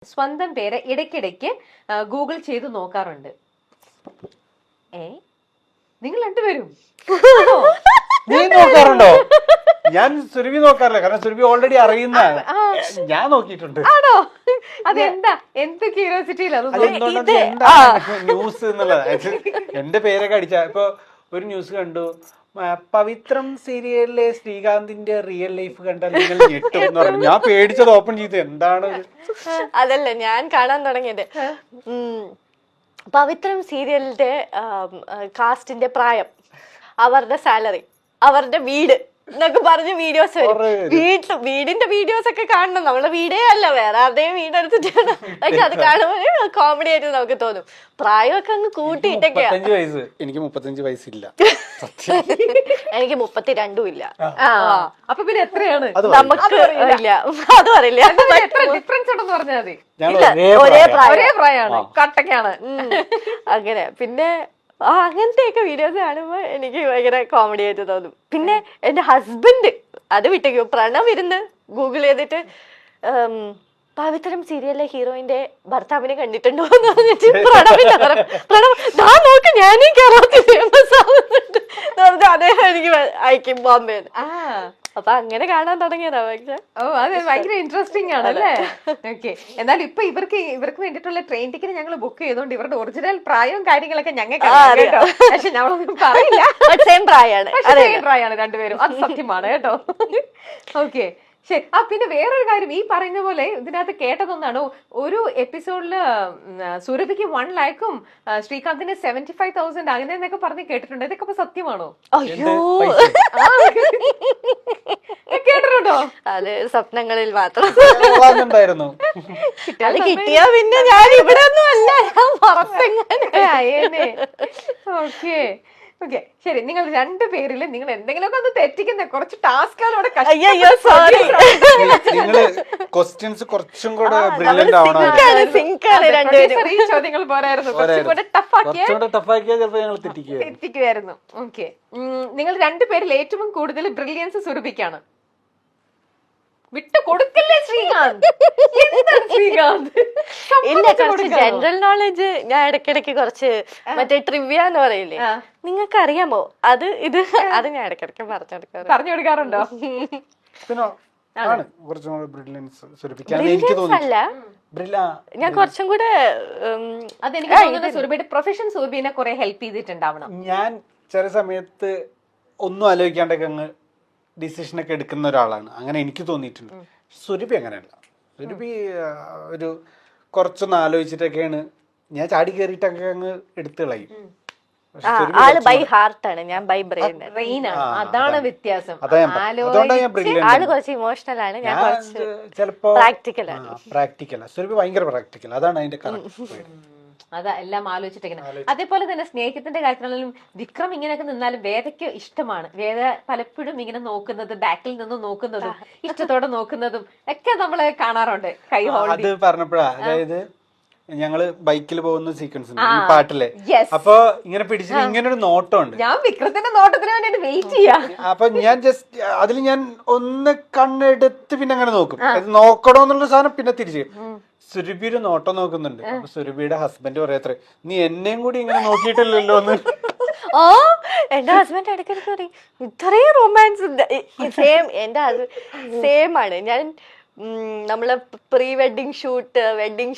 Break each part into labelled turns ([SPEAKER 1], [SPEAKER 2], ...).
[SPEAKER 1] സ്വന്തം പേര് ഇടയ്ക്കിടയ്ക്ക് ഗൂഗിൾ ചെയ്ത് നോക്കാറുണ്ട്. നിങ്ങൾ രണ്ടുപേരും
[SPEAKER 2] നീ നോക്കാറുണ്ടോ? ഞാൻ സുരഭി നോക്കാറില്ല, കാരണം സുരഭി ഓൾറെഡി അറിയുന്നതാണ്. ഞാൻ നോക്കിയിട്ടുണ്ട്.
[SPEAKER 1] ആണോ? അതെന്താ, എന്ത് ക്യൂരിയോസിറ്റിയിലാണ്
[SPEAKER 2] ന്യൂസ് എന്നുള്ളത്? എന്റെ പേരൊക്കെ അടിച്ച ഇപ്പൊ ഒരു ന്യൂസ് കണ്ടു, പവിത്രം സീരിയലിലെ ശ്രീകാന്തിന്റെ റിയൽ ലൈഫ് കണ്ടാൽ നിങ്ങൾ ഞെട്ടും എന്ന് പറഞ്ഞു. ഞാൻ പേടിച്ചത് ഓപ്പൺ ചെയ്ത് എന്താണ്.
[SPEAKER 3] അതല്ല ഞാൻ കാണാൻ തുടങ്ങിയത്. പവിത്രം സീരിയലിന്റെ കാസ്റ്റിന്റെ പ്രായം, അവരുടെ സാലറി, അവരുടെ വീട് എന്നൊക്കെ പറഞ്ഞ് വീഡിയോസ് വരും. വീടിന്റെ വീഡിയോസ് ഒക്കെ കാണണം. നമ്മളെ വീടേ അല്ല, വേറെ ആരുടെയും വീടെടുത്തിട്ടാണ്. പക്ഷെ അത് കാണുമ്പോൾ കോമഡി ആയിട്ട് നമുക്ക് തോന്നും. പ്രായമൊക്കെ അങ്ങ് കൂട്ടിയിട്ടൊക്കെയാ.
[SPEAKER 2] എനിക്ക് 35 വയസ്സില്ല.
[SPEAKER 3] എനിക്ക് 32 ഇല്ല.
[SPEAKER 1] അപ്പൊ പിന്നെ എത്രയാണ്
[SPEAKER 3] നമുക്ക് ഇല്ല, അതും അറിയില്ല.
[SPEAKER 1] എത്ര ഡിഫറൻസ് ഉണ്ടെന്ന് പറഞ്ഞാൽ മതി.
[SPEAKER 3] ഒരേ
[SPEAKER 1] പ്രായമാണ്, കട്ടക്കാണ്.
[SPEAKER 3] അങ്ങനെ പിന്നെ അങ്ങനത്തെയൊക്കെ വീഡിയോസ് കാണുമ്പോ എനിക്ക് ഭയങ്കര കോമഡി ആയിട്ട് തോന്നും. പിന്നെ എന്റെ ഹസ്ബൻഡ് അത് വിട്ടേക്കോ, പ്രണവ് ഇരുന്ന് ഗൂഗിൾ ചെയ്തിട്ട് പവിത്രം സീരിയലിലെ ഹീറോയിന്റെ ഭർത്താവിനെ കണ്ടിട്ടുണ്ടോ എന്ന് പറഞ്ഞിട്ട് പ്രണവ് നോക്ക് ഞാനീ കേരളത്തിൽ ഫേമസ് ആവുന്നുണ്ട് അദ്ദേഹം എനിക്ക് അയക്കും ബോംബെ. അപ്പൊ അങ്ങനെ കാണാൻ തുടങ്ങിയതാ. പക്ഷെ
[SPEAKER 1] അതെ, ഭയങ്കര ഇൻട്രസ്റ്റിംഗ് ആണ് അല്ലേ? ഓക്കെ. എന്നാൽ ഇപ്പൊ ഇവർക്ക് വേണ്ടിയിട്ടുള്ള ട്രെയിൻ ടിക്കറ്റ് ഞങ്ങൾ ബുക്ക് ചെയ്തോണ്ട് ഇവരുടെ ഒറിജിനൽ പ്രായവും കാര്യങ്ങളൊക്കെ ഞങ്ങൾക്ക് കേട്ടോ. പക്ഷെ ഞങ്ങളൊന്നും പറയില്ല.
[SPEAKER 3] സെയിം
[SPEAKER 1] പ്രായമാണ് രണ്ടുപേരും, അത് സത്യമാണ് കേട്ടോ. ഓക്കെ, ശരി. പിന്നെ വേറൊരു കാര്യം, ഈ പറയുന്ന പോലെ ഇതിനകത്ത് കേട്ടതൊന്നാണ്, ഒരു എപ്പിസോഡില് സുരഭിക്ക് 1 lakhും ശ്രീകാന്തിന് 75,000 അങ്ങനെ എന്നൊക്കെ പറഞ്ഞ് കേട്ടിട്ടുണ്ട്. ഇതൊക്കെ ഇപ്പൊ സത്യമാണോ?
[SPEAKER 3] അയ്യോ,
[SPEAKER 1] കേട്ടിട്ടുണ്ടോ?
[SPEAKER 3] അത് സ്വപ്നങ്ങളിൽ മാത്രം.
[SPEAKER 2] അത്
[SPEAKER 3] കിട്ടിയാ പിന്നെ ഞാൻ ഇവിടെ ഒന്നും അല്ല, ഞാൻ പുറത്തെങ്ങനെ.
[SPEAKER 1] ഓക്കെ ഓക്കെ, ശരി. നിങ്ങൾ രണ്ടുപേരില് നിങ്ങൾ എന്തെങ്കിലുമൊക്കെ ഒന്ന് തെറ്റിക്കുന്ന കുറച്ച് ടാസ്കുകളോടെ
[SPEAKER 2] ക്വസ്റ്റ്യൻസ് കുറച്ചും കൂടെ ബ്രില്യന്റ് ആവണം.
[SPEAKER 1] ഈ ചോദ്യങ്ങൾ പോരായിരുന്നു, കുറച്ചും കൂടെ
[SPEAKER 2] ടഫാക്കിയാൽ ചിലപ്പോൾ ഞങ്ങൾ
[SPEAKER 1] തെറ്റിക്കുമായിരുന്നു. ഓക്കെ, നിങ്ങൾ രണ്ടുപേരിൽ ഏറ്റവും കൂടുതൽ ബ്രില്യൻസ് സുരഭിക്കാണ്. വിട്ടു കൊടുക്കല്ലേ ശ്രീകാന്ത്? ശ്രീകാന്ത്
[SPEAKER 3] ഇല്ല, കുറച്ച് ജനറൽ നോളജ് ഞാൻ ഇടയ്ക്കിടയ്ക്ക് കുറച്ച് മറ്റേ ട്രിവ്യ എന്ന് പറയില്ലേ, നിങ്ങൾക്ക് അറിയാമോ അത് ഞാൻ ഇടയ്ക്കിടയ്ക്ക് പറഞ്ഞു കൊടുക്കാറുണ്ടോ? അല്ല, ഞാൻ കുറച്ചും കൂടെ
[SPEAKER 1] അതെനിക്ക് തോന്നുന്നു സുരഭിയുടെ പ്രൊഫഷൻ സുരഭിനെ കുറെ ഹെൽപ്പ് ചെയ്തിട്ടുണ്ടാവണം.
[SPEAKER 2] ഞാൻ ചില സമയത്ത് ഒന്നും ആലോചിക്കാണ്ടൊക്കെ അങ്ങ് ഡിസിഷനൊക്കെ എടുക്കുന്ന ഒരാളാണ്, അങ്ങനെ എനിക്ക് തോന്നിയിട്ടുണ്ട്. സുരഭി അങ്ങനെയല്ല. സുരഭി ഒരു കുറച്ചൊന്ന് ആലോചിച്ചിട്ടൊക്കെയാണ്, ഞാൻ ചാടി കയറിയിട്ടൊക്കെ അങ്ങ് എടുത്തു കളയും.
[SPEAKER 3] ആള് ബൈ ഹാർട്ടാണ്, ഞാൻ ബൈ ബ്രെയിൻ.
[SPEAKER 1] അതാണ് വ്യത്യാസം.
[SPEAKER 3] ആള് കുറച്ച് ഇമോഷണൽ ആണ്, ഞാൻ കുറച്ച്
[SPEAKER 2] ചിലപ്പോ
[SPEAKER 3] പ്രാക്ടിക്കൽ.
[SPEAKER 2] സുരഭി ഭയങ്കര പ്രാക്ടിക്കൽ, അതാണ് അതിന്റെ കറക്റ്റ്.
[SPEAKER 1] അതാ എല്ലാം ആലോചിച്ചിട്ടിങ്ങനെ. അതേപോലെ തന്നെ സ്നേഹത്തിന്റെ കാര്യത്തിലാണെങ്കിലും വിക്രം ഇങ്ങനെയൊക്കെ നിന്നാലും വേദയ്ക്ക് ഇഷ്ടമാണ്. വേദ പലപ്പോഴും ഇങ്ങനെ നോക്കുന്നത്, ബാക്കിൽ നിന്ന് നോക്കുന്നതും ഇഷ്ടത്തോടെ നോക്കുന്നതും ഒക്കെ നമ്മള് കാണാറുണ്ട്. കൈ
[SPEAKER 2] അത് പറഞ്ഞപ്പോഴാ, അതായത് ഞങ്ങള് ബൈക്കിൽ പോകുന്ന സീക്വൻസ് ഉണ്ട് ഈ പാട്ടിലെ. അപ്പൊ ഇങ്ങനെ പിടിച്ചിട്ട് ഇങ്ങനെ ഒരു നോട്ടമുണ്ട്.
[SPEAKER 1] ഞാൻ വിക്രത്തിന്റെ നോട്ടത്തിന് വേണ്ടി വെയിറ്റ് ചെയ്യാം.
[SPEAKER 2] അപ്പൊ ഞാൻ ജസ്റ്റ് അതിൽ ഞാൻ ഒന്ന് കണ്ണെടുത്ത് പിന്നെ അങ്ങനെ നോക്കും. അത് നോക്കണോന്നുള്ള സാധനം പിന്നെ തിരിച്ചു. സുരഭിയുടെ നോട്ടം നോക്കുന്നുണ്ട്. അപ്പൊ സുരഭിയുടെ ഹസ്ബൻഡ് പറയാത്ര, നീ എന്നെയും കൂടി ഇങ്ങനെ നോക്കിയിട്ടില്ലല്ലോ എന്ന്.
[SPEAKER 3] എന്റെ ഹസ്ബൻഡ് ഇടയ്ക്കിടയ്ക്ക് പറയും ഇത്രയും റൊമാൻസ്. സെയിം എന്റെ സെയിം ആണ്. ഞാൻ നമ്മള് പ്രീ വെഡിങ്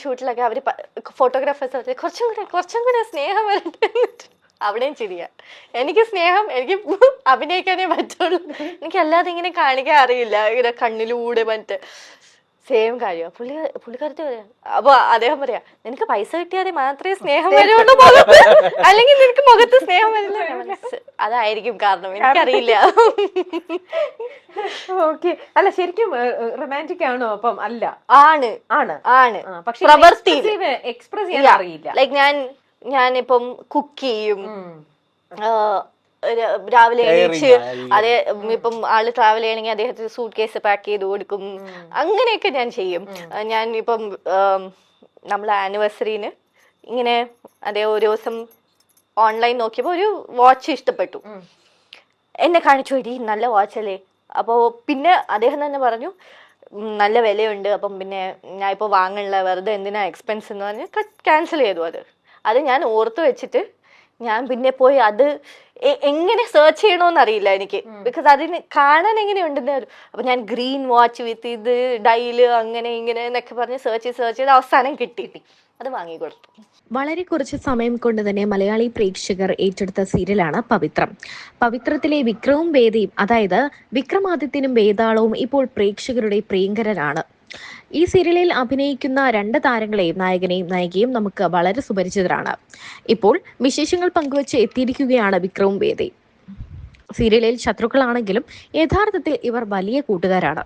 [SPEAKER 3] ഷൂട്ടിലൊക്കെ അവര് ഫോട്ടോഗ്രാഫേഴ്സ് കുറച്ചും കൂടെ സ്നേഹം വരട്ടെ, അവിടെയും ശരിയാ. എനിക്ക് സ്നേഹം, എനിക്ക് അഭിനയിക്കാനേ പറ്റുള്ളൂ, എനിക്ക് അല്ലാതെ ഇങ്ങനെ കാണിക്കാൻ അറിയില്ല. ഇങ്ങനെ കണ്ണിലൂടെ മറ്റേ സെയിം കാര്യം. പുള്ളിക്കാരത്തി പറയാ. അപ്പൊ അദ്ദേഹം പറയാ, നിനക്ക് പൈസ കിട്ടിയാൽ മാത്രമേ സ്നേഹം വരുള്ളൂ മുഖത്ത്, അല്ലെങ്കിൽ നിനക്ക് മുഖത്ത് സ്നേഹം വരില്ല. അതായിരിക്കും കാരണം, എനിക്കറിയില്ല.
[SPEAKER 1] ഓക്കെ, അല്ല ശരിക്കും റൊമാൻറ്റിക് ആണോ? അപ്പം അല്ല, ആണ്
[SPEAKER 3] ആണ് ആണ്
[SPEAKER 1] പക്ഷെ
[SPEAKER 3] പ്രവൃത്തി
[SPEAKER 1] എക്സ്പ്രസ് ചെയ്യാൻ അറിയില്ല.
[SPEAKER 3] ലൈക്ക് ഞാനിപ്പം കുക്ക് ചെയ്യും, രാവിലെ എണീച്ച് അതേ ഇപ്പം ആള് ട്രാവൽ ചെയ്യണമെങ്കിൽ അദ്ദേഹത്തിന് സൂട്ട് കേസ് പാക്ക് ചെയ്ത് കൊടുക്കും, അങ്ങനെയൊക്കെ ഞാൻ ചെയ്യും. ഞാൻ ഇപ്പം നമ്മളെ ആനിവേഴ്സറിന് ഇങ്ങനെ ഒരു ദിവസം ഓൺലൈൻ നോക്കിയപ്പോൾ ഒരു വാച്ച് ഇഷ്ടപ്പെട്ടു, എന്നെ കാണിച്ചു, ഇടി നല്ല വാച്ച് അല്ലേ. അപ്പോൾ പിന്നെ അദ്ദേഹം തന്നെ പറഞ്ഞു, നല്ല വിലയുണ്ട്, അപ്പം പിന്നെ ഞാൻ ഇപ്പോൾ വാങ്ങണില്ല, വെറുതെ എന്തിനാ എക്സ്പെൻസ് എന്ന് പറഞ്ഞ് ക്യാൻസൽ ചെയ്തു. അത് ഞാൻ ഓർത്ത് വെച്ചിട്ട് ഞാൻ പിന്നെ പോയി അത് എങ്ങനെ സെർച്ച് ചെയ്യണമെന്ന് അറിയില്ല എനിക്ക്, ബിക്കോസ് അതിന് കാണാൻ എങ്ങനെയുണ്ടെന്ന്. അപ്പൊ ഞാൻ ഗ്രീൻ വാച്ച് വിത്ത് ഇത് ഡൈല് അങ്ങനെ ഇങ്ങനെ എന്നൊക്കെ പറഞ്ഞ് സെർച്ച് ചെയ്ത് അവസാനം കിട്ടി, അത് വാങ്ങിക്കൊടുത്തു.
[SPEAKER 4] വളരെ കുറച്ച് സമയം കൊണ്ട് തന്നെ മലയാളി പ്രേക്ഷകർ ഏറ്റെടുത്ത സീരിയലാണ് പവിത്രം. പവിത്രത്തിലെ വിക്രവും വേദയും, അതായത് വിക്രമാദിത്യനും വേതാളവും ഇപ്പോൾ പ്രേക്ഷകരുടെ പ്രിയങ്കരനാണ്. ഈ സീരിയലിൽ അഭിനയിക്കുന്ന 2 താരങ്ങളെയും, നായകനെയും നായികയും നമുക്ക് വളരെ സുപരിചിതരാണ്. ഇപ്പോൾ വിശേഷങ്ങൾ പങ്കുവച്ച് എത്തിയിരിക്കുകയാണ് വിക്രവും വേദയും. സീരിയലിൽ ശത്രുക്കളാണെങ്കിലും യഥാർത്ഥത്തിൽ ഇവർ വലിയ കൂട്ടുകാരാണ്.